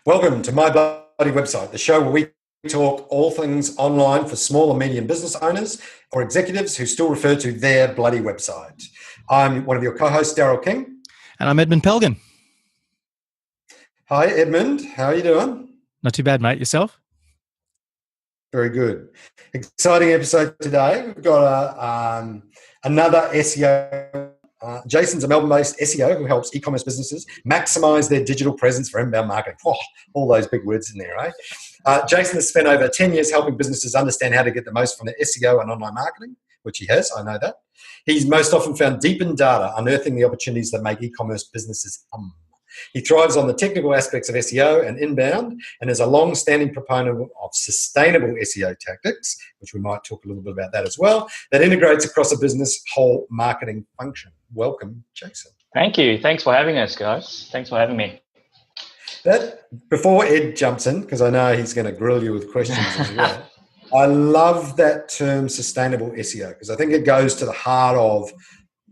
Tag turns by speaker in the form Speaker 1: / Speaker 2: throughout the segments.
Speaker 1: Welcome to My Bloody Website, the show where we talk all things online for small and medium business owners or executives who still refer to their bloody website. I'm one of your co-hosts, Daryl King.
Speaker 2: And I'm Edmund Pelgan.
Speaker 1: Hi, Edmund. How are you doing?
Speaker 2: Not too bad, mate. Yourself?
Speaker 1: Very good. Exciting episode today. We've got another SEO. Jason's a Melbourne-based SEO who helps e-commerce businesses maximize their digital presence for inbound marketing. Oh, all those big words in there, eh? Jason has spent over 10 years helping businesses understand how to get the most from their SEO and online marketing, which he has, I know that. He's most often found deep in data, unearthing the opportunities that make e-commerce businesses hum. He thrives on the technical aspects of SEO and inbound and is a long-standing proponent of sustainable SEO tactics, which we might talk a little bit about that as well, that integrates across a business whole marketing function. Welcome, Jason.
Speaker 3: Thank you. Thanks for having us, guys. Thanks for having me.
Speaker 1: Before Ed jumps in, because I know he's going to grill you with questions as well, I love that term sustainable SEO because I think it goes to the heart of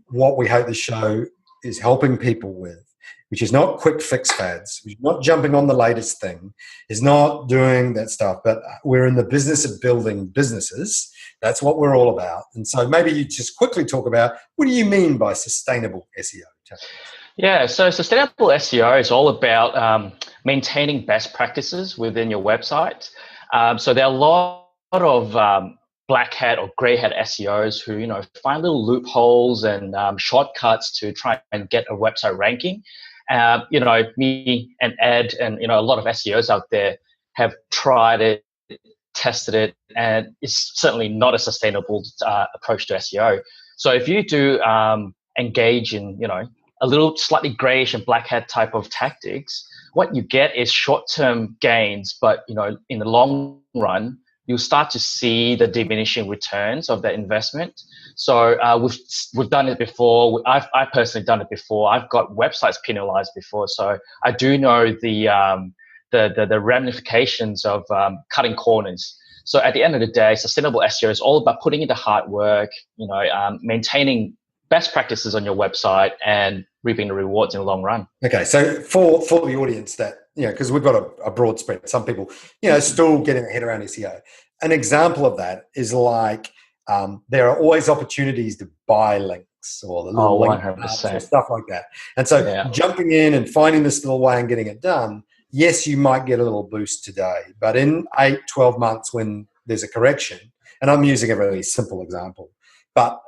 Speaker 1: what we hope the show is helping people with, which is not quick fix fads, which is not jumping on the latest thing, is not doing that stuff, but we're in the business of building businesses. That's what we're all about. And so maybe you just quickly talk about, what do you mean by sustainable SEO?
Speaker 3: Yeah, so sustainable SEO is all about maintaining best practices within your website. So there are a lot of black hat or grey hat SEOs who, find little loopholes and shortcuts to try and get a website ranking. Me and Ed and, a lot of SEOs out there have tried it, tested it, and it's certainly not a sustainable approach to SEO. So if you do engage in, a little slightly grayish and black hat type of tactics, what you get is short-term gains, but, in the long run, you'll start to see the diminishing returns of that investment. So we've done it before. I've personally done it before. I've got websites penalized before, so I do know the ramifications of cutting corners. So at the end of the day, sustainable SEO is all about putting in the hard work, maintaining best practices on your website and reaping the rewards in the long run.
Speaker 1: Okay, so for the audience that, because we've got a broad spread, some people, still getting their head around SEO. An example of that is like there are always opportunities to buy links or the little link parts or stuff like that. And so jumping in and finding this little way and getting it done, yes, you might get a little boost today, but in 8-12 months when there's a correction, and I'm using a really simple example, but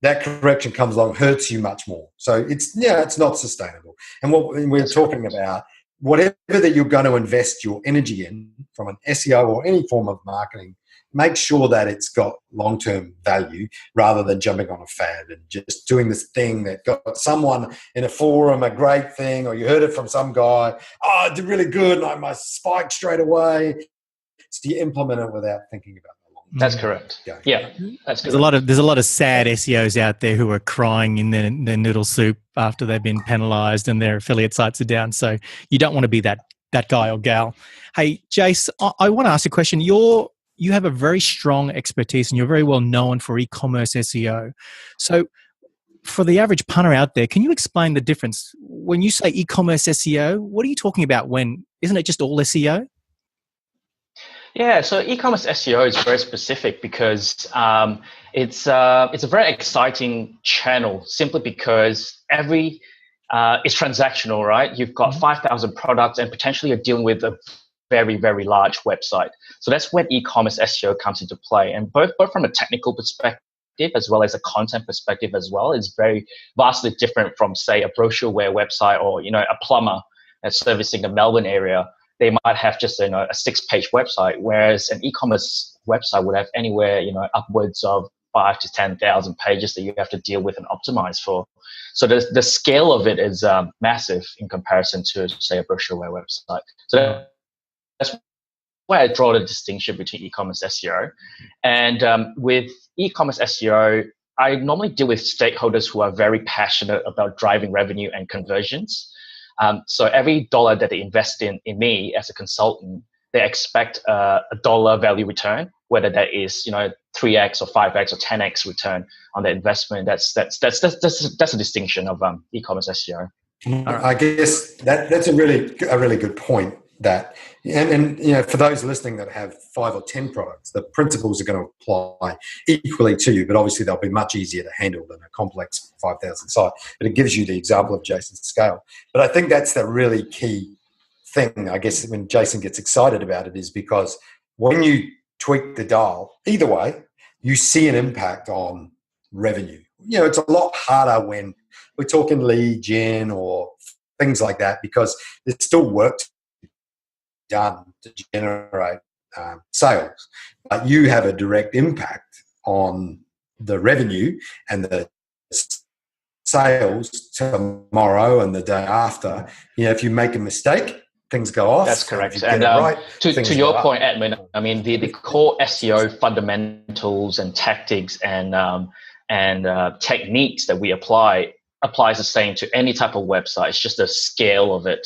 Speaker 1: that correction comes along, hurts you much more. So it's not sustainable. And what we're talking about, whatever that you're going to invest your energy in from an SEO or any form of marketing, make sure that it's got long-term value rather than jumping on a fad and just doing this thing that got someone in a forum, a great thing, or you heard it from some guy, oh, I did really good and I spiked straight away. So you implement it without thinking about it.
Speaker 3: That's correct. Yeah, that's
Speaker 2: correct. There's a lot of sad SEOs out there who are crying in their noodle soup after they've been penalised and their affiliate sites are down. So you don't want to be that guy or gal. Hey, Jace, I want to ask a question. You have a very strong expertise and you're very well known for e-commerce SEO. So for the average punter out there, can you explain the difference? When you say e-commerce SEO, what are you talking about isn't it just all SEO?
Speaker 3: Yeah, so e-commerce SEO is very specific because it's a very exciting channel simply because it's transactional, right? You've got 5,000 products and potentially you're dealing with a very, very large website. So that's when e-commerce SEO comes into play. And both from a technical perspective as well as a content perspective as well is very vastly different from, say, a brochureware website or, a plumber that's servicing the Melbourne area. They might have just a 6-page website, whereas an e-commerce website would have anywhere upwards of 5,000 to 10,000 pages that you have to deal with and optimize for. So the scale of it is massive in comparison to, say, a brochureware website. So that's why I draw the distinction between e-commerce SEO. And with e-commerce SEO, I normally deal with stakeholders who are very passionate about driving revenue and conversions. So every dollar that they invest in me as a consultant, they expect a dollar value return, whether that is 3x or 5x or 10x return on the investment. That's a distinction of e-commerce SEO.
Speaker 1: I guess that's a really good point. that, and for those listening that have 5 or 10 products, the principles are going to apply equally to you, but obviously they'll be much easier to handle than a complex 5,000 site. But it gives you the example of Jason's scale. But I think that's the really key thing, I guess, when Jason gets excited about it, is because when you tweak the dial, either way, you see an impact on revenue. It's a lot harder when we're talking lead gen or things like that, because there's still work done to generate sales, but you have a direct impact on the revenue and the sales tomorrow and the day after. If you make a mistake, things go off.
Speaker 3: That's correct.
Speaker 1: If you get it right,
Speaker 3: to your point, Edmund, I mean, the core SEO fundamentals and tactics and techniques that we applies the same to any type of website. It's just the scale of it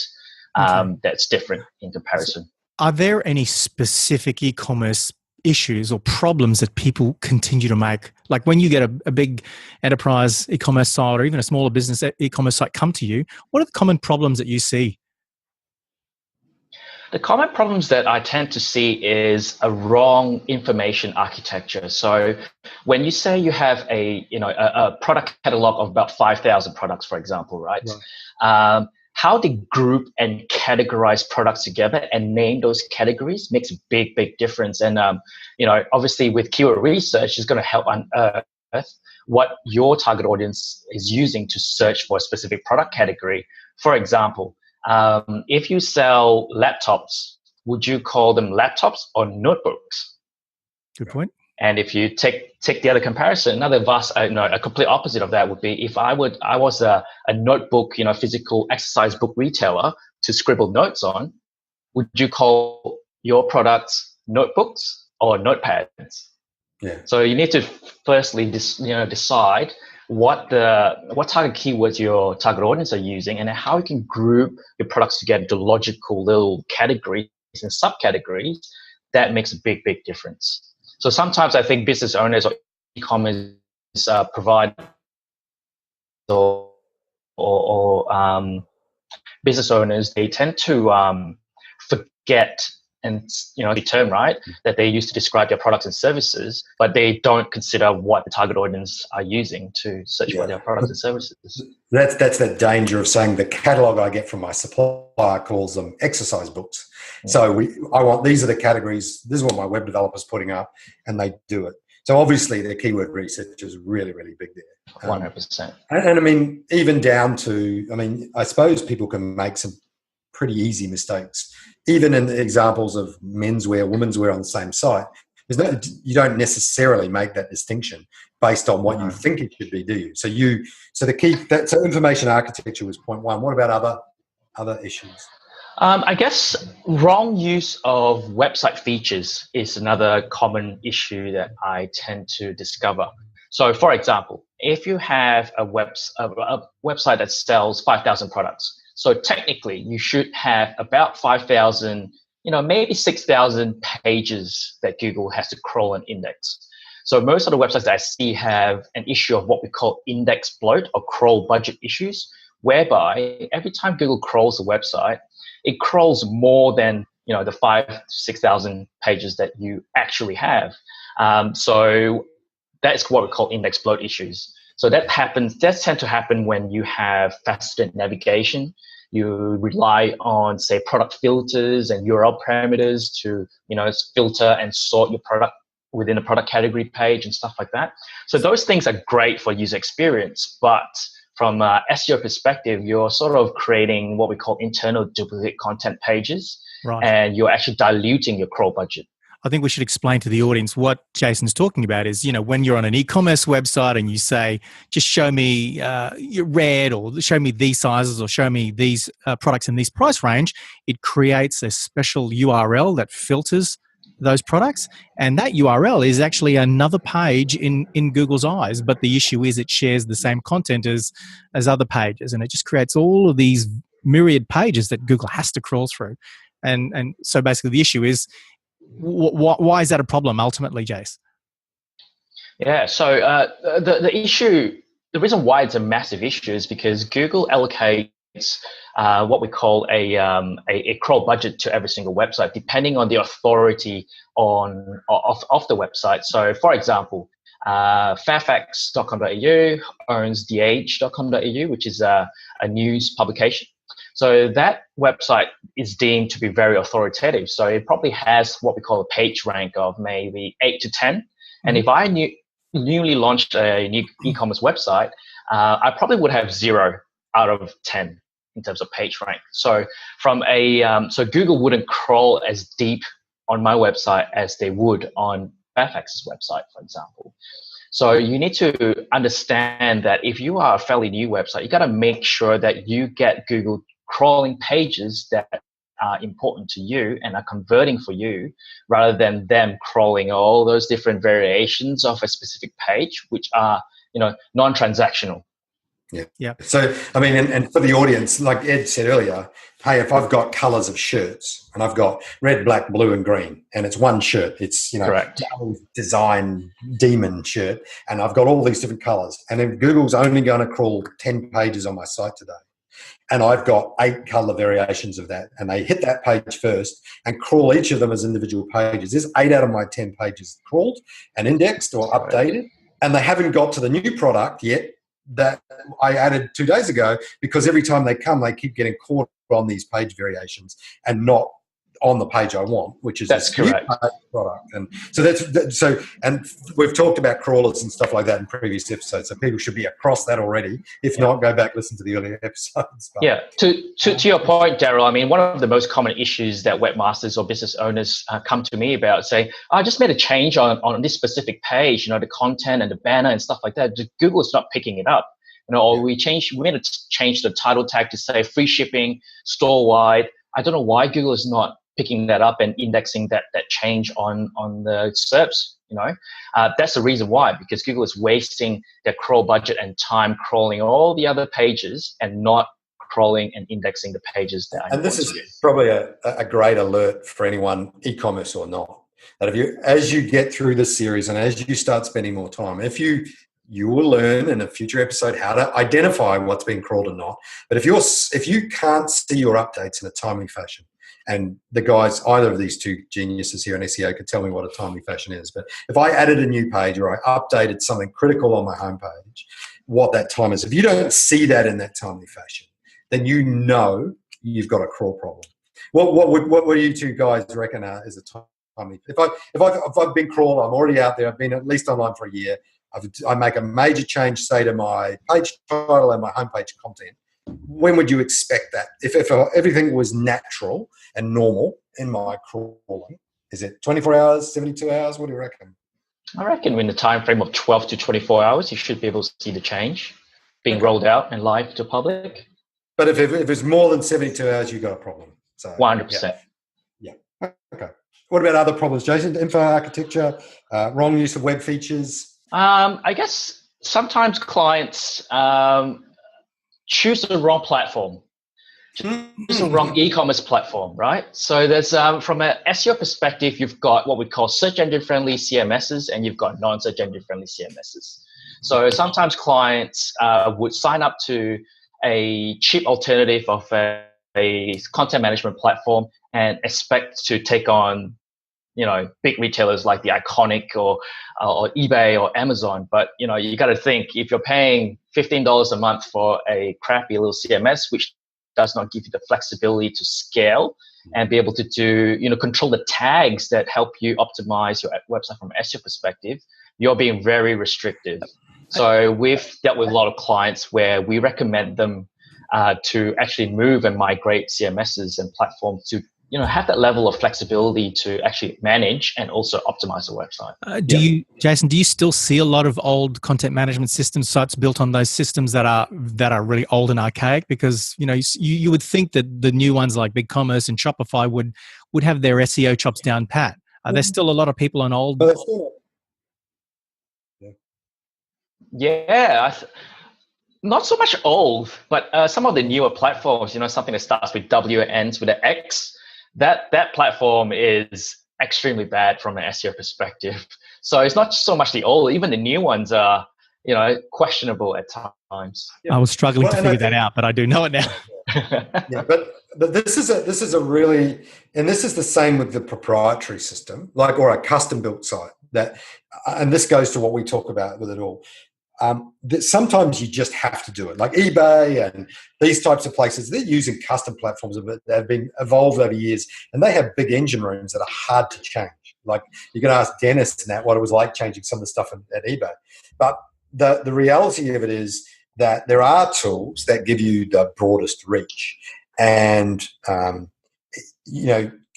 Speaker 3: that's different in comparison.
Speaker 2: Are there any specific e-commerce issues or problems that people continue to make? Like when you get a big enterprise e-commerce site or even a smaller business e-commerce site come to you, what are the common problems that you see?
Speaker 3: The common problems that I tend to see is a wrong information architecture. So when you say you have a product catalog of about 5,000 products, for example, right? How they group and categorize products together and name those categories makes a big, big difference. And obviously with keyword research is going to help unearth what your target audience is using to search for a specific product category. For example, if you sell laptops, would you call them laptops or notebooks?
Speaker 2: Good point.
Speaker 3: And if you take the other comparison, a complete opposite of that would be if I was a notebook, physical exercise book retailer to scribble notes on, would you call your products notebooks or notepads?
Speaker 1: Yeah.
Speaker 3: So you need to firstly decide what target keywords your target audience are using, and how you can group your products together into logical little categories and subcategories. That makes a big, big difference. So sometimes I think business owners or e-commerce providers or business owners, they tend to forget, and the term, right, that they use to describe their products and services, but they don't consider what the target audience are using to search for their products and services.
Speaker 1: That's the danger of saying the catalog I get from my supplier calls them exercise books. Yeah. So these are the categories. This is what my web developer's putting up, and they do it. So obviously their keyword research is really, really big there.
Speaker 3: 100%.
Speaker 1: And I mean, even down to, I suppose people can make some pretty easy mistakes. Even in the examples of menswear, womenswear on the same site, you don't necessarily make that distinction based on what you think it should be, do you? So information architecture was point one. What about other issues?
Speaker 3: I guess wrong use of website features is another common issue that I tend to discover. So, for example, if you have a website that sells 5,000 products, so technically you should have about 5,000, maybe 6,000 pages that Google has to crawl and index. So most of the websites that I see have an issue of what we call index bloat or crawl budget issues, whereby every time Google crawls a website, it crawls more than the 5,000 to 6,000 pages that you actually have. So that's what we call index bloat issues. So that tends to happen when you have faceted navigation. You rely on, say, product filters and URL parameters to, filter and sort your product within a product category page and stuff like that. So those things are great for user experience, but from an SEO perspective, you're sort of creating what we call internal duplicate content pages, right, and you're actually diluting your crawl budget.
Speaker 2: I think we should explain to the audience what Jason's talking about is, when you're on an e-commerce website and you say, just show me your red, or show me these sizes, or show me these products in this price range, it creates a special URL that filters those products. And that URL is actually another page in Google's eyes. But the issue is it shares the same content as other pages. And it just creates all of these myriad pages that Google has to crawl through. And so basically the issue is, why is that a problem ultimately, Jace?
Speaker 3: Yeah, so the issue, the reason why it's a massive issue is because Google allocates what we call a crawl budget to every single website, depending on the authority of the website. So, for example, fairfax.com.au owns theage.com.au, which is a news publication. So that website is deemed to be very authoritative. So it probably has what we call a page rank of maybe 8 to 10. And if I newly launched a new e-commerce website, I probably would have 0 out of 10 in terms of page rank. So so Google wouldn't crawl as deep on my website as they would on Fairfax's website, for example. So you need to understand that if you are a fairly new website, you got to make sure that you get Google crawling pages that are important to you and are converting for you, rather than them crawling all those different variations of a specific page, which are, non-transactional.
Speaker 1: Yeah. So, I mean, and for the audience, like Ed said earlier, hey, if I've got colors of shirts and I've got red, black, blue, and green, and it's one shirt, it's,
Speaker 3: Correct.
Speaker 1: design demon shirt, and I've got all these different colors, and then Google's only going to crawl 10 pages on my site today, and I've got 8 color variations of that, and they hit that page first and crawl each of them as individual pages. There's 8 out of my 10 pages crawled and indexed or updated, and they haven't got to the new product yet that I added 2 days ago, because every time they come, they keep getting caught on these page variations and not on the page I want, which is
Speaker 3: that's correct
Speaker 1: product. And so and we've talked about crawlers and stuff like that in previous episodes, so people should be across that already. If not, go back, listen to the earlier episodes. But,
Speaker 3: to your point, Daryl, I mean, one of the most common issues that webmasters or business owners come to me about, say, I just made a change on this specific page, the content and the banner and stuff like that. Google's not picking it up. Or we made a change the title tag to say free shipping, store wide. I don't know why Google is not picking that up and indexing that change on the SERPs. That's the reason why, because Google is wasting their crawl budget and time crawling all the other pages and not crawling and indexing the pages that.
Speaker 1: And this is probably a great alert for anyone, e-commerce or not, that as you get through this series and as you start spending more time, you will learn in a future episode how to identify what's being crawled or not. But if you can't see your updates in a timely fashion, and the guys, either of these two geniuses here in SEO could tell me what a timely fashion is, but if I added a new page or I updated something critical on my homepage, what that time is, if you don't see that in that timely fashion, then you've got a crawl problem. What do you two guys reckon is a timely? If I've been crawled, I'm already out there, I've been at least online for a year, I make a major change, say, to my page title and my homepage content, when would you expect that? If everything was natural and normal in my crawling, is it 24 hours, 72 hours? What do you reckon?
Speaker 3: I reckon in the time frame of 12 to 24 hours, you should be able to see the change being rolled out and live to public.
Speaker 1: But if it's more than 72 hours, you've got a problem. So
Speaker 3: 100%.
Speaker 1: Yeah. Okay. What about other problems, Jason? Info architecture, wrong use of web features?
Speaker 3: I guess sometimes clients choose the wrong platform, choose the wrong e-commerce platform, right? So there's from an SEO perspective, you've got what we call search engine friendly CMSs and you've got non-search engine friendly CMSs. So sometimes clients would sign up to a cheap alternative of a content management platform and expect to take on big retailers like the Iconic or eBay or Amazon. But, you got to think, if you're paying $15 a month for a crappy little CMS, which does not give you the flexibility to scale and be able to do, control the tags that help you optimize your website from an SEO perspective, you're being very restrictive. So we've dealt with a lot of clients where we recommend them to actually move and migrate CMSs and platforms to have that level of flexibility to actually manage and also optimize the website.
Speaker 2: Jason, do you still see a lot of old content management systems, sites built on those systems that are really old and archaic? Because you would think that the new ones like BigCommerce and Shopify would have their SEO chops down pat. Are there still a lot of people on old?
Speaker 3: Yeah. Not so much old, but some of the newer platforms, something that starts with W and ends with an X, that platform is extremely bad from an SEO perspective. So it's not so much the old, even the new ones are, questionable at times.
Speaker 2: I was struggling to figure that out, but I do know it now.
Speaker 1: Yeah, but this is a really, and this is the same with the proprietary system, like, or a custom built site that, and this goes to what we talk about with it all. That sometimes you just have to do it, like eBay and these types of places. They're using custom platforms that have been evolved over years, and they have big engine rooms that are hard to change. Like, you can ask Dennis and that what it was like changing some of the stuff at eBay. But the reality of it is that there are tools that give you the broadest reach, and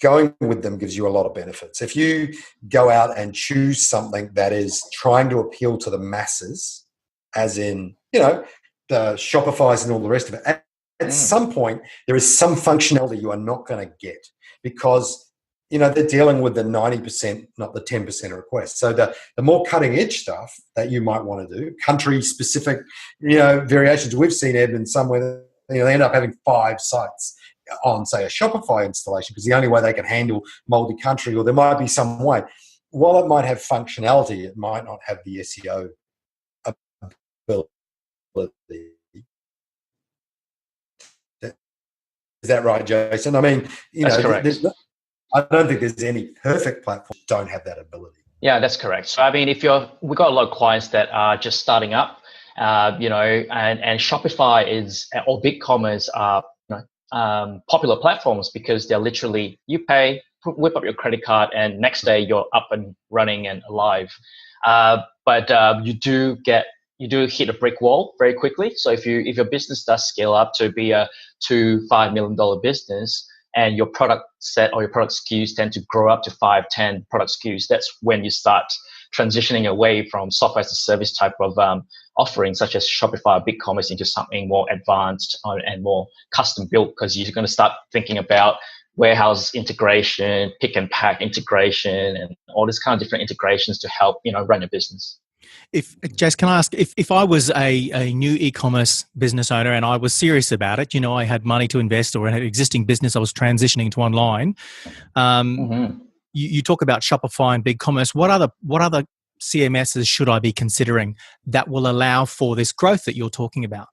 Speaker 1: going with them gives you a lot of benefits. If you go out and choose something that is trying to appeal to the masses, as in, the Shopify's and all the rest of it, at some point, there is some functionality you are not going to get because, they're dealing with the 90%, not the 10% requests. So the more cutting edge stuff that you might want to do, country specific, variations. We've seen, Edmund, somewhere, they end up having 5 sites on, say, a Shopify installation because the only way they can handle multi-country, or there might be some way. While it might have functionality, it might not have the SEO ability. Is that right, Jason? I mean,
Speaker 3: that's correct.
Speaker 1: I don't think there's any perfect platform that don't have that ability.
Speaker 3: Yeah, that's correct. So, I mean, we've got a lot of clients that are just starting up, and Shopify or BigCommerce are popular platforms because they're literally, you pay, whip up your credit card, and next day you're up and running and alive. But you do hit a brick wall very quickly. So if your business does scale up to be a $2-5 million business, and your product set or your product SKUs tend to grow up to 5-10 product SKUs, that's when you start transitioning away from software as a service type of offerings such as Shopify or BigCommerce into something more advanced and more custom built, because you're going to start thinking about warehouse integration, pick and pack integration, and all these kind of different integrations to help run your business.
Speaker 2: Jace, can I ask, if I was a new e-commerce business owner and I was serious about it, I had money to invest or an existing business I was transitioning to online, you talk about Shopify and BigCommerce. What other CMSs should I be considering that will allow for this growth that you're talking about?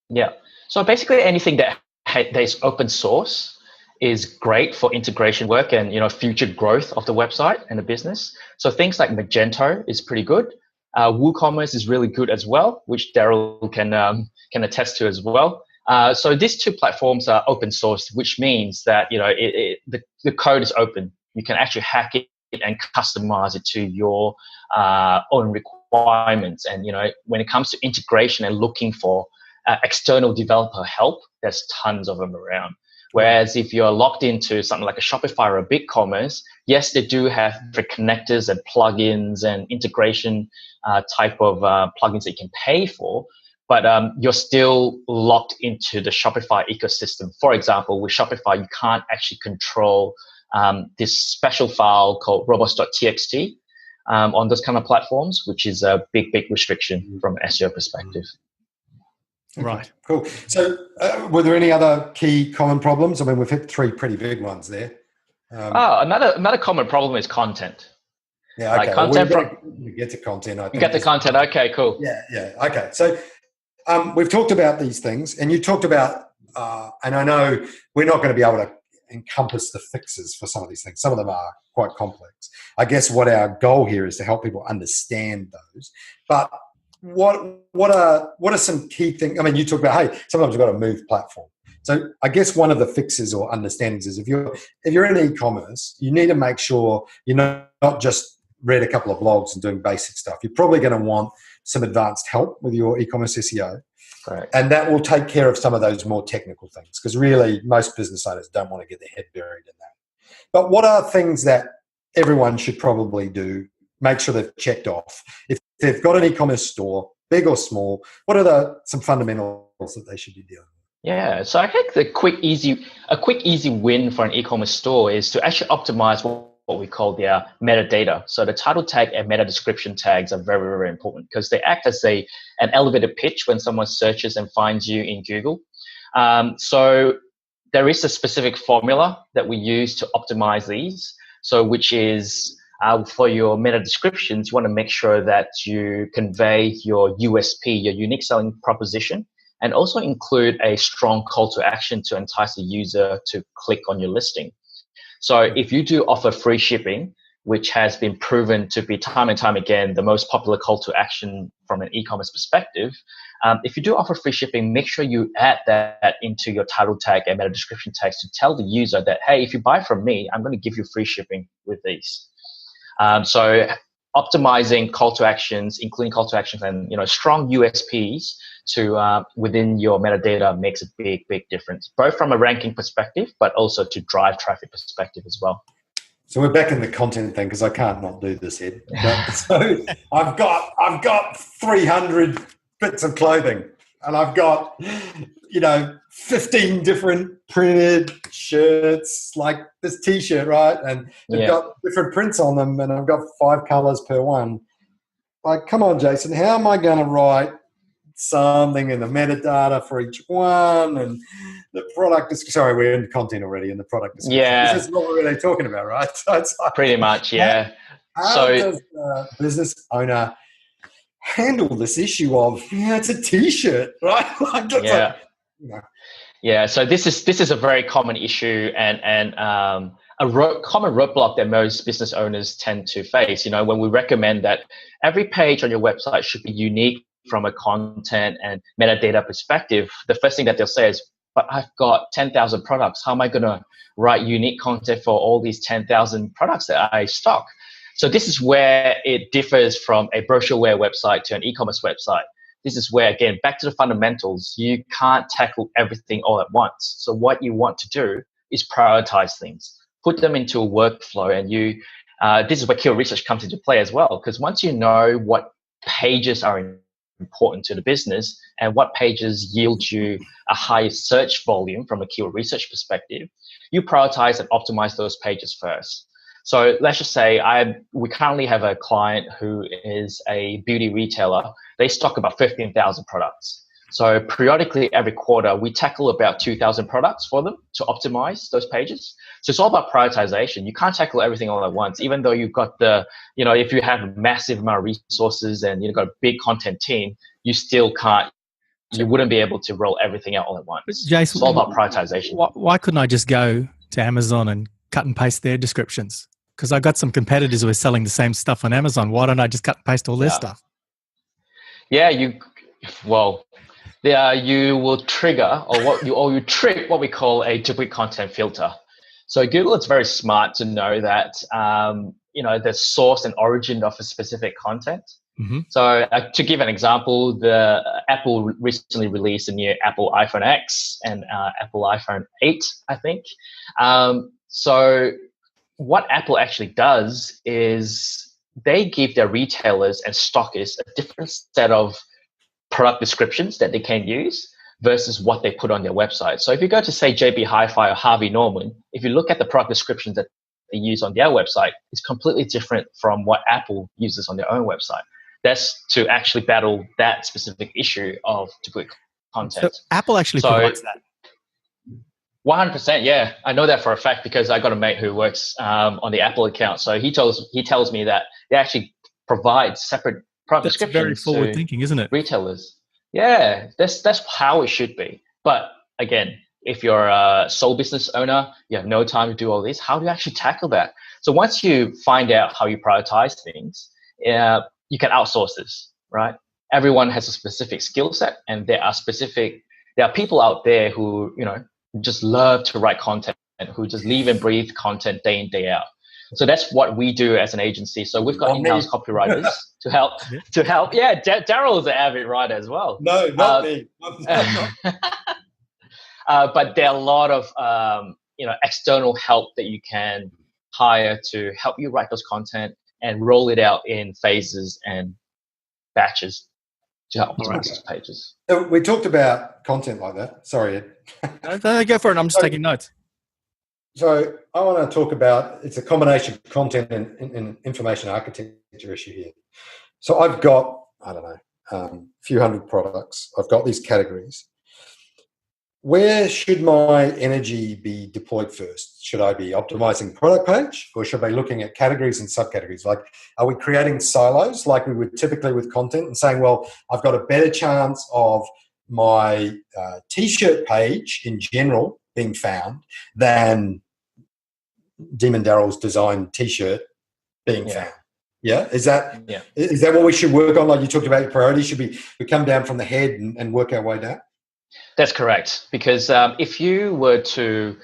Speaker 3: Yeah. So basically anything that is open source is great for integration work and future growth of the website and the business. So things like Magento is pretty good. WooCommerce is really good as well, which Daryl can attest to as well. So these 2 platforms are open source, which means that the code is open. You can actually hack it and customize it to your own requirements. And when it comes to integration and looking for external developer help, there's tons of them around. Whereas if you're locked into something like a Shopify or a BigCommerce, yes, they do have the connectors and plugins and integration type of plugins that you can pay for, but you're still locked into the Shopify ecosystem. For example, with Shopify, you can't actually control this special file called robots.txt on those kind of platforms, which is a big restriction from an SEO perspective.
Speaker 1: Okay,
Speaker 2: right.
Speaker 1: Cool. So were there any other key common problems? I mean, we've hit 3 pretty big ones there.
Speaker 3: Another common problem is content.
Speaker 1: Yeah, okay.
Speaker 3: Like content
Speaker 1: we get to content, I think.
Speaker 3: You get the content. Okay, cool.
Speaker 1: Yeah. Okay. So we've talked about these things, and you talked about, and I know we're not going to be able to encompass the fixes for some of these things. Some of them are quite complex. I guess what our goal here is to help people understand those. But what are some key things? I mean, you talk about, hey, sometimes you've got to move platform. So I guess one of the fixes or understandings is if you're in e-commerce, you need to make sure you're not just read a couple of blogs and doing basic stuff. You're probably going to want some advanced help with your e-commerce SEO.
Speaker 3: Right.
Speaker 1: And that will take care of some of those more technical things, because really most business owners don't want to get their head buried in that. But what are things that everyone should probably do? Make sure they've checked off. If they've got an e-commerce store, big or small, what are some fundamentals that they should be dealing with?
Speaker 3: Yeah, so I think a quick, easy win for an e-commerce store is to actually optimize what we call their metadata. So the title tag and meta description tags are very, very important because they act as an elevator pitch when someone searches and finds you in Google. So there is a specific formula that we use to optimize these. So which is for your meta descriptions, you want to make sure that you convey your USP, your unique selling proposition, and also include a strong call to action to entice the user to click on your listing. So if you do offer free shipping, which has been proven to be time and time again the most popular call to action from an e-commerce perspective, if you do offer free shipping, make sure you add that into your title tag and meta description tags to tell the user that, hey, if you buy from me, I'm going to give you free shipping with these. So optimizing call to actions, including call to actions and strong USPs to within your metadata makes a big difference, both from a ranking perspective, but also to drive traffic perspective as well.
Speaker 1: So we're back in the content thing because I can't not do this, Ed. Okay? So I've got 300 bits of clothing, and I've got 15 different printed shirts, like this T-shirt, right? And they've got different prints on them, and I've got 5 colors per one. Like, come on, Jason, how am I going to write something in the metadata for each one and the product sorry, we're in content already in the product description.
Speaker 3: Yeah,
Speaker 1: this is what we're really talking about, right? So it's like,
Speaker 3: pretty much, yeah.
Speaker 1: How does a business owner handle this issue of it's a T-shirt, right?
Speaker 3: Yeah, so this is a very common issue and common roadblock that most business owners tend to face. When we recommend that every page on your website should be unique from a content and metadata perspective, the first thing that they'll say is, but I've got 10,000 products. How am I going to write unique content for all these 10,000 products that I stock? So this is where it differs from a brochureware website to an e-commerce website. This is where, again, back to the fundamentals, you can't tackle everything all at once. So what you want to do is prioritize things, put them into a workflow, and this is where keyword research comes into play as well, because once you know what pages are important to the business and what pages yield you a higher search volume from a keyword research perspective, you prioritize and optimize those pages first. So let's just say we currently have a client who is a beauty retailer. They stock about 15,000 products. So periodically every quarter, we tackle about 2,000 products for them to optimize those pages. So it's all about prioritization. You can't tackle everything all at once, even though you've got if you have a massive amount of resources and you've got a big content team, you still can't, you wouldn't be able to roll everything out all at once.
Speaker 2: Jason,
Speaker 3: it's all about prioritization.
Speaker 2: Why couldn't I just go to Amazon and cut and paste their descriptions? Because I got some competitors who are selling the same stuff on Amazon. Why don't I just cut and paste all their stuff?
Speaker 3: Yeah, you will trigger you trick what we call a duplicate content filter. So Google is very smart to know that the source and origin of a specific content.
Speaker 2: Mm-hmm.
Speaker 3: So to give an example, the Apple recently released a new Apple iPhone X and Apple iPhone 8, I think. So what Apple actually does is they give their retailers and stockists a different set of product descriptions that they can use versus what they put on their website. So if you go to, say, JB Hi-Fi or Harvey Norman, if you look at the product descriptions that they use on their website, it's completely different from what Apple uses on their own website. That's to actually battle that specific issue of duplicate content.
Speaker 2: So Apple actually provides that.
Speaker 3: 100%, yeah. I know that for a fact because I got a mate who works on the Apple account. So he tells me that they actually provide separate product descriptions.
Speaker 2: That's very forward thinking, isn't it?
Speaker 3: Retailers. Yeah, that's how it should be. But again, if you're a sole business owner, you have no time to do all this, how do you actually tackle that? So once you find out how you prioritize things, you can outsource this, right? Everyone has a specific skill set, and there are people out there who, just love to write content and who just live and breathe content day in, day out. So that's what we do as an agency. So we've got in-house copywriters to help. Yeah, Daryl is an avid writer as well.
Speaker 1: No, not me.
Speaker 3: But there are a lot of external help that you can hire to help you write those content and roll it out in phases and batches to help optimize those pages.
Speaker 1: So we talked about content like that. Sorry, Ed.
Speaker 2: No, go for it. I'm just taking notes.
Speaker 1: So I want to talk about, it's a combination of content and information architecture issue here. So I've got, a few hundred products. I've got these categories. Where should my energy be deployed first? Should I be optimizing product page, or should I be looking at categories and subcategories? Like, are we creating silos like we would typically with content and saying, well, I've got a better chance of my t-shirt page in general being found than Demon Darrell's design t-shirt being found. Yeah, is that what we should work on? Like you talked about, your priorities should be we come down from the head and work our way down.
Speaker 3: That's correct. Because if you were to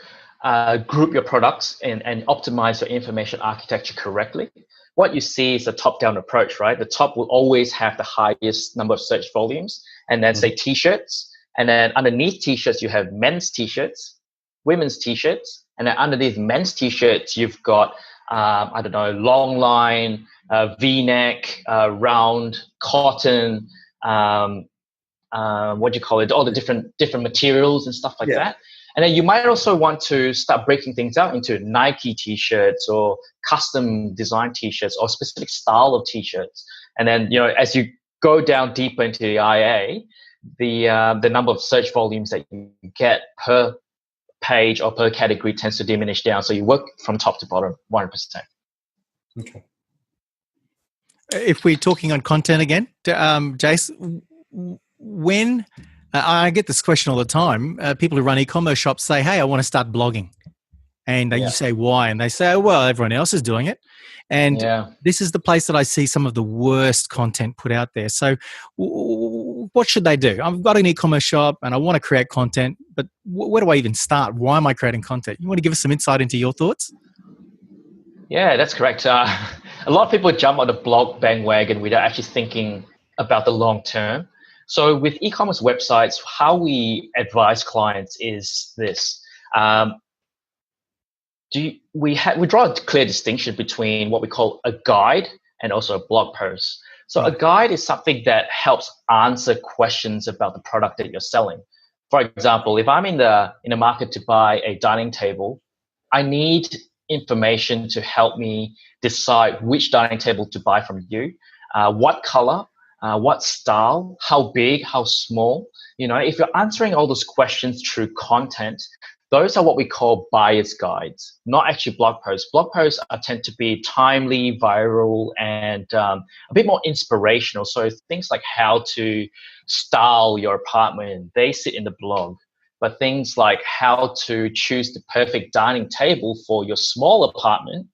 Speaker 3: group your products and optimize your information architecture correctly, what you see is a top-down approach, right? The top will always have the highest number of search volumes, and then say t-shirts, and then underneath t-shirts you have men's t-shirts, women's t-shirts, and then underneath men's t-shirts you've got I don't know, long line, V-neck, round, cotton, what do you call it? All the different materials and stuff like that. And then you might also want to start breaking things out into Nike t-shirts or custom design t-shirts or specific style of t-shirts. And then, as you go down deeper into the IA, the number of search volumes that you get per page or per category tends to diminish down. So you work from top to bottom, 100%.
Speaker 1: Okay.
Speaker 2: If we're talking on content again, Jace, when I get this question all the time, people who run e-commerce shops say, hey, I want to start blogging. And you say, why? And they say, oh, well, everyone else is doing it. And this is the place that I see some of the worst content put out there. So what should they do? I've got an e-commerce shop and I want to create content, but where do I even start? Why am I creating content? You want to give us some insight into your thoughts? Yeah,
Speaker 3: that's correct. A lot of people jump on the blog bandwagon without actually thinking about the long term. So with e-commerce websites, how we advise clients is this. We draw a clear distinction between what we call a guide and also a blog post. So a guide is something that helps answer questions about the product that you're selling. For example, if I'm in the market to buy a dining table, I need information to help me decide which dining table to buy from you, what color, what style, how big, how small. If you're answering all those questions through content, those are what we call buyer's guides, not actually blog posts. Blog posts tend to be timely, viral, and a bit more inspirational. So things like how to style your apartment, they sit in the blog. But things like how to choose the perfect dining table for your small apartment,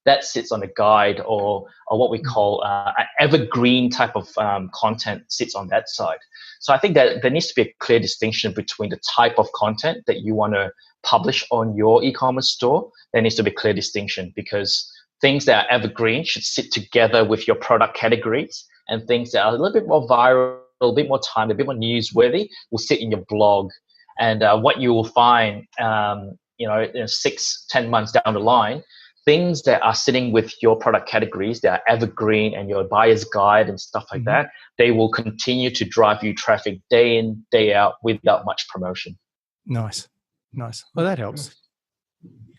Speaker 3: that sits on a guide, or what we call an evergreen type of content sits on that side. So I think that there needs to be a clear distinction between the type of content that you want to publish on your e-commerce store. There needs to be a clear distinction, because things that are evergreen should sit together with your product categories, and things that are a little bit more viral, a little bit more timely, a bit more newsworthy will sit in your blog. And what you will find, in 6-10 months down the line, things that are sitting with your product categories that are evergreen and your buyer's guide and stuff like that, they will continue to drive you traffic day in, day out without much promotion.
Speaker 2: Nice. Well, that helps.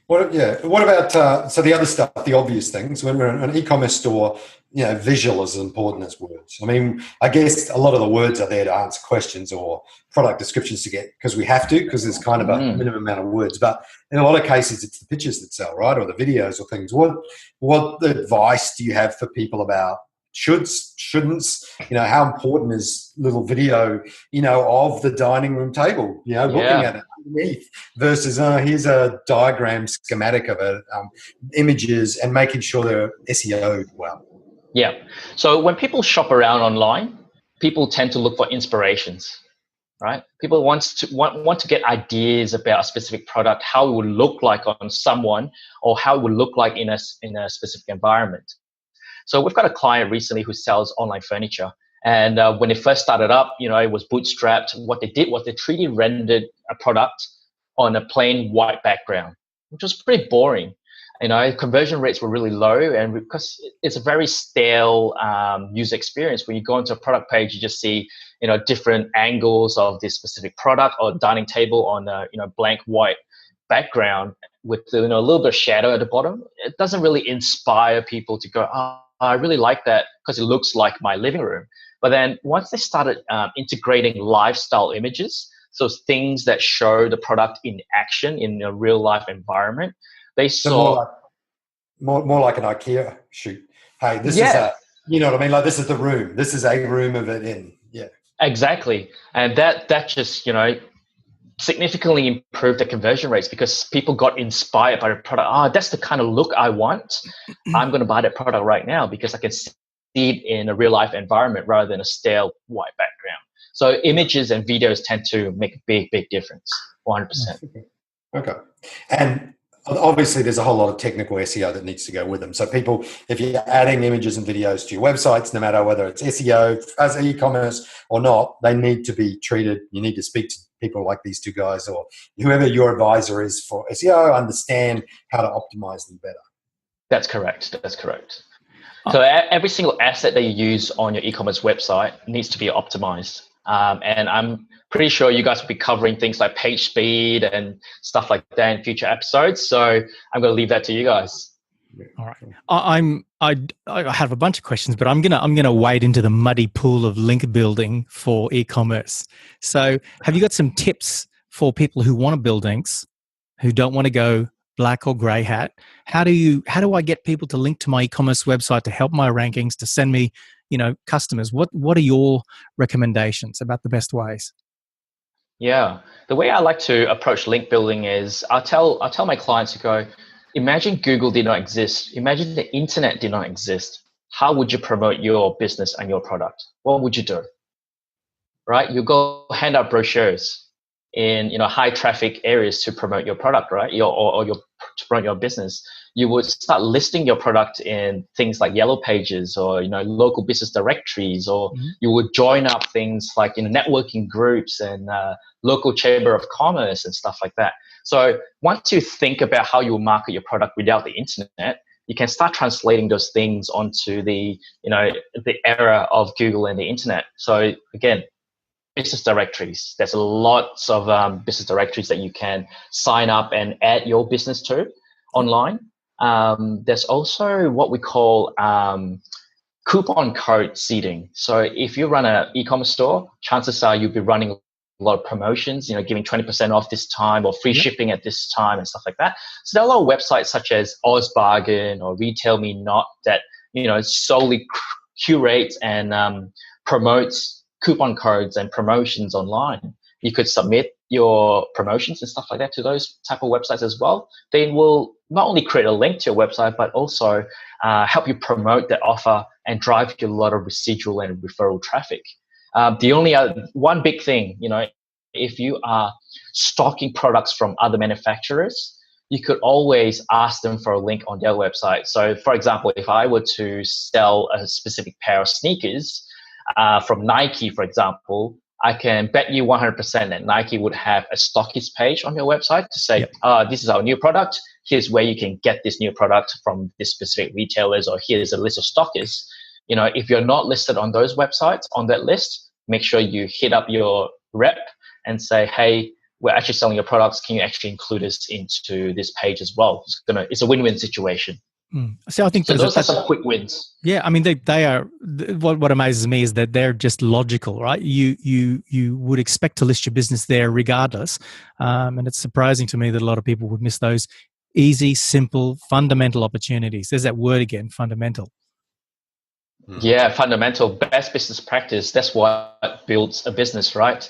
Speaker 1: What about so the other stuff, the obvious things? When we're in an e-commerce store, visual is as important as words. I mean, I guess a lot of the words are there to answer questions or product descriptions because we have to, because there's kind of a minimum amount of words. But in a lot of cases, it's the pictures that sell, right, or the videos or things. What advice do you have for people about shoulds, shouldn'ts? How important is little video, of the dining room table, looking at it underneath versus here's a diagram schematic of it, images, and making sure they're SEO'd well.
Speaker 3: Yeah. So when people shop around online, people tend to look for inspirations, right? People want to get ideas about a specific product, how it would look like on someone, or how it would look like in a specific environment. So we've got a client recently who sells online furniture. And when they first started up, it was bootstrapped. What they did was they 3D rendered a product on a plain white background, which was pretty boring. Conversion rates were really low, and because it's a very stale user experience. When you go into a product page, you just see different angles of this specific product or dining table on a blank white background with a little bit of shadow at the bottom. It doesn't really inspire people to go, oh, I really like that because it looks like my living room. But then once they started integrating lifestyle images, so things that show the product in action in a real life environment, they saw
Speaker 1: more like an IKEA shoot. Hey, this is you know what I mean? Like, this is the room. This is a room of it in. Yeah.
Speaker 3: Exactly. And that just, significantly improved the conversion rates because people got inspired by the product. Oh, that's the kind of look I want. I'm going to buy that product right now because I can see it in a real life environment rather than a stale white background. So images and videos tend to make a big difference. 100%.
Speaker 1: Okay. And obviously there's a whole lot of technical SEO that needs to go with them. So people, if you're adding images and videos to your websites, no matter whether it's SEO as e-commerce or not, they need to be treated. You need to speak to people like these two guys or whoever your advisor is for SEO, understand how to optimize them better.
Speaker 3: That's correct. So every single asset that you use on your e-commerce website needs to be optimized. And I'm pretty sure you guys will be covering things like page speed and stuff like that in future episodes. So I'm going to leave that to you guys.
Speaker 2: All right. I have a bunch of questions, but I'm gonna wade into the muddy pool of link building for e-commerce. So have you got some tips for people who want to build links, who don't want to go black or grey hat? How do I get people to link to my e-commerce website to help my rankings, to send me, customers? What are your recommendations about the best ways?
Speaker 3: Yeah, the way I like to approach link building is I'll tell my clients to go, imagine Google did not exist. Imagine the internet did not exist. How would you promote your business and your product? What would you do? Right? You go hand out brochures in high traffic areas to promote your product, right? To promote your business. You would start listing your product in things like yellow pages or local business directories, or you would join up things like networking groups and local chamber of commerce and stuff like that. So once you think about how you will market your product without the internet, you can start translating those things onto the era of Google and the internet. So again, business directories. There's lots of business directories that you can sign up and add your business to online. There's also what we call coupon code seeding. So if you run an e-commerce store, chances are you'll be running a lot of promotions, giving 20% off this time or free shipping at this time and stuff like that. So there are a lot of websites such as Oz Bargain or Retail Me Not that, solely curates and promotes coupon codes and promotions online. You could submit your promotions and stuff like that to those type of websites as well. They will not only create a link to your website, but also help you promote that offer and drive you a lot of residual and referral traffic. The only one big thing, if you are stocking products from other manufacturers, you could always ask them for a link on their website. So for example, if I were to sell a specific pair of sneakers, from Nike, for example, I can bet you 100% that Nike would have a stockist page on their website to say, this is our new product. Here's where you can get this new product from this specific retailers, or here's a list of stockists. If you're not listed on those websites, on that list, make sure you hit up your rep and say, hey, we're actually selling your products. Can you actually include us into this page as well? It's a win-win situation.
Speaker 2: So I think
Speaker 3: those are some quick wins.
Speaker 2: Yeah, I mean they are. What amazes me is that they're just logical, right? You would expect to list your business there regardless, and it's surprising to me that a lot of people would miss those easy, simple, fundamental opportunities. There's that word again, fundamental.
Speaker 3: Yeah, fundamental, best business practice. That's what builds a business, right?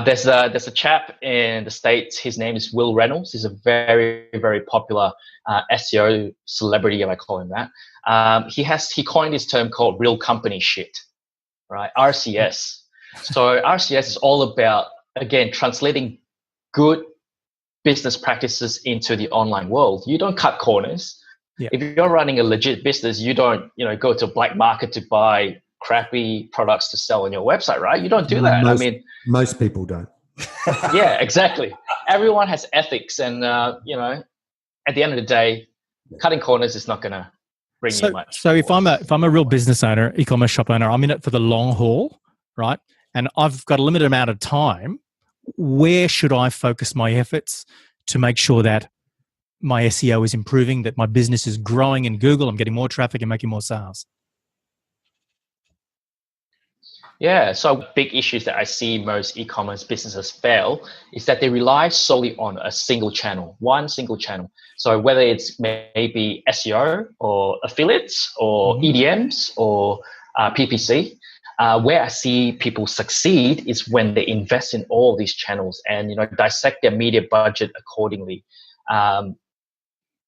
Speaker 3: There's a chap in the States. His name is Will Reynolds. He's a very, very popular SEO celebrity, if I call him that. He coined this term called real company shit, right? RCS. So RCS is all about, again, translating good business practices into the online world. You don't cut corners. Yeah. If you're running a legit business, you don't, go to a black market to buy crappy products to sell on your website, right? You don't do that.
Speaker 4: Most people don't.
Speaker 3: Yeah, exactly. Everyone has ethics, and at the end of the day, cutting corners is not going to bring you much.
Speaker 2: So if I'm a real business owner, e-commerce shop owner, I'm in it for the long haul, right? And I've got a limited amount of time. Where should I focus my efforts to make sure that my SEO is improving, that my business is growing in Google, I'm getting more traffic and making more sales?
Speaker 3: Yeah, so big issues that I see most e-commerce businesses fail is that they rely solely on a single channel, one single channel. So whether it's maybe SEO or affiliates or EDMs or PPC, Where I see people succeed is when they invest in all these channels and dissect their media budget accordingly.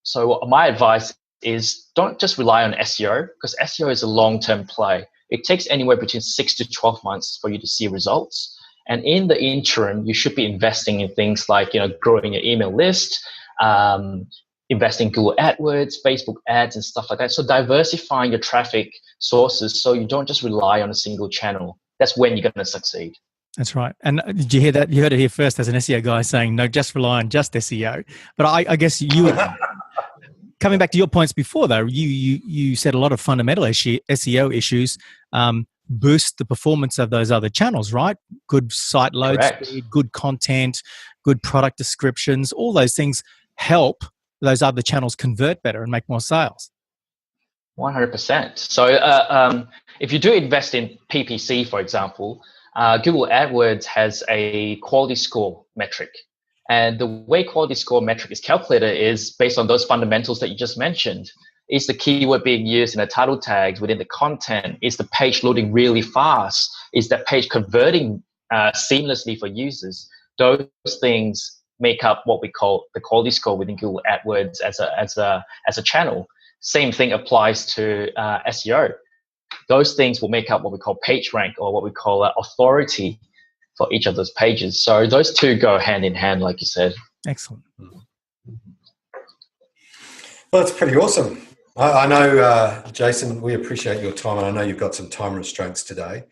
Speaker 3: So my advice is don't just rely on SEO, because SEO is a long-term play. It takes anywhere between 6 to 12 months for you to see results. And in the interim, you should be investing in things like growing your email list, investing in Google AdWords, Facebook ads, and stuff like that. So diversifying your traffic sources so you don't just rely on a single channel. That's when you're going to succeed.
Speaker 2: That's right. And did you hear that? You heard it here first as an SEO guy saying, no, just rely on just SEO. But I guess you would, coming back to your points before, though, you said a lot of fundamental SEO issues boost the performance of those other channels, right? Good site load
Speaker 3: Correct.
Speaker 2: speed, good content, good product descriptions, all those things help those other channels convert better and make more sales.
Speaker 3: 100%. So if you do invest in PPC, for example, Google AdWords has a quality score metric. And the way quality score metric is calculated is based on those fundamentals that you just mentioned. Is the keyword being used in the title tags within the content? Is the page loading really fast? Is that page converting seamlessly for users? Those things make up what we call the quality score within Google AdWords as a channel. Same thing applies to SEO. Those things will make up what we call page rank, or what we call authority for each of those pages. So those two go hand in hand, like you said.
Speaker 2: Excellent.
Speaker 1: Well, that's pretty awesome. I know, Jason, we appreciate your time, and I know you've got some time restraints today.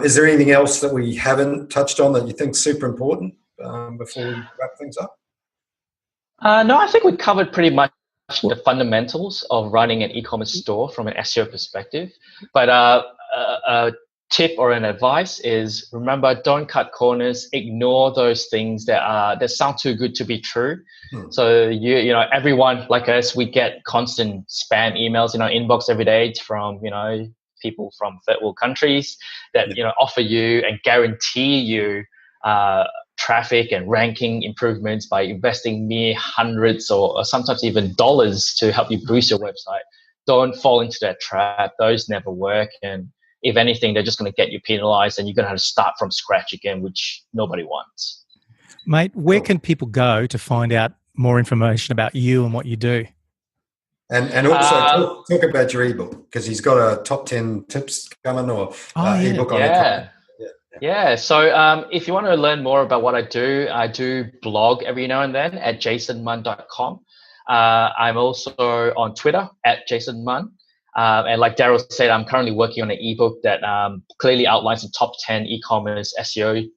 Speaker 1: Is there anything else that we haven't touched on that you think is super important before we wrap things up?
Speaker 3: No, I think we covered pretty much the fundamentals of running an e-commerce store from an SEO perspective. But a tip or an advice is, remember, don't cut corners. Ignore those things that sound too good to be true. So everyone like us, we get constant spam emails in our inbox every day from people from third world countries that offer you and guarantee you traffic and ranking improvements by investing mere hundreds or sometimes even dollars to help you boost your website. Don't fall into that trap. Those never work. And if anything, they're just going to get you penalized, and you're going to have to start from scratch again, which nobody wants.
Speaker 2: Mate, where can people go to find out more information about you and what you do?
Speaker 1: And also talk about your ebook, because he's got a top 10 tips coming, or ebook on e-commerce.
Speaker 3: Yeah. So if you want to learn more about what I do blog every now and then at jasonmun.com. I'm also on Twitter at Jason Mun. And like Daryl said, I'm currently working on an ebook that clearly outlines the top 10 e-commerce SEO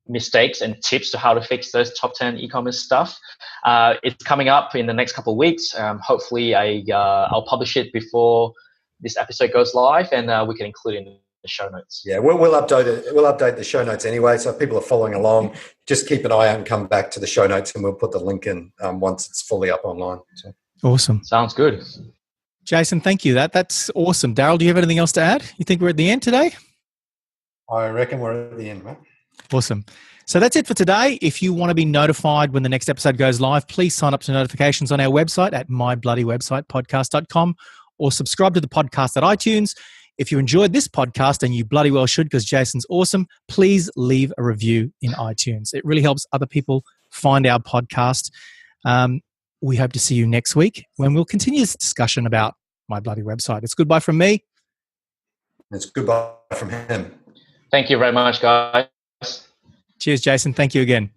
Speaker 3: mistakes and tips to how to fix those top 10 e-commerce stuff. It's coming up in the next couple of weeks. Hopefully I'll publish it before this episode goes live, and we can include it in the show notes.
Speaker 1: Yeah, we'll update it. We'll update the show notes anyway. So if people are following along, just keep an eye out and come back to the show notes, and we'll put the link in once it's fully up online. So.
Speaker 2: Awesome.
Speaker 3: Sounds good.
Speaker 2: Jason, thank you. That's awesome. Daryl, do you have anything else to add? You think we're at the end today?
Speaker 1: I reckon we're at the end, mate.
Speaker 2: Awesome. So that's it for today. If you want to be notified when the next episode goes live, please sign up to notifications on our website at mybloodywebsitepodcast.com, or subscribe to the podcast at iTunes. If you enjoyed this podcast, and you bloody well should, because Jason's awesome, please leave a review in iTunes. It really helps other people find our podcast. We hope to see you next week when we'll continue this discussion about My Bloody Website. It's goodbye from me.
Speaker 1: It's goodbye from him.
Speaker 3: Thank you very much, guys.
Speaker 2: Cheers, Jason. Thank you again.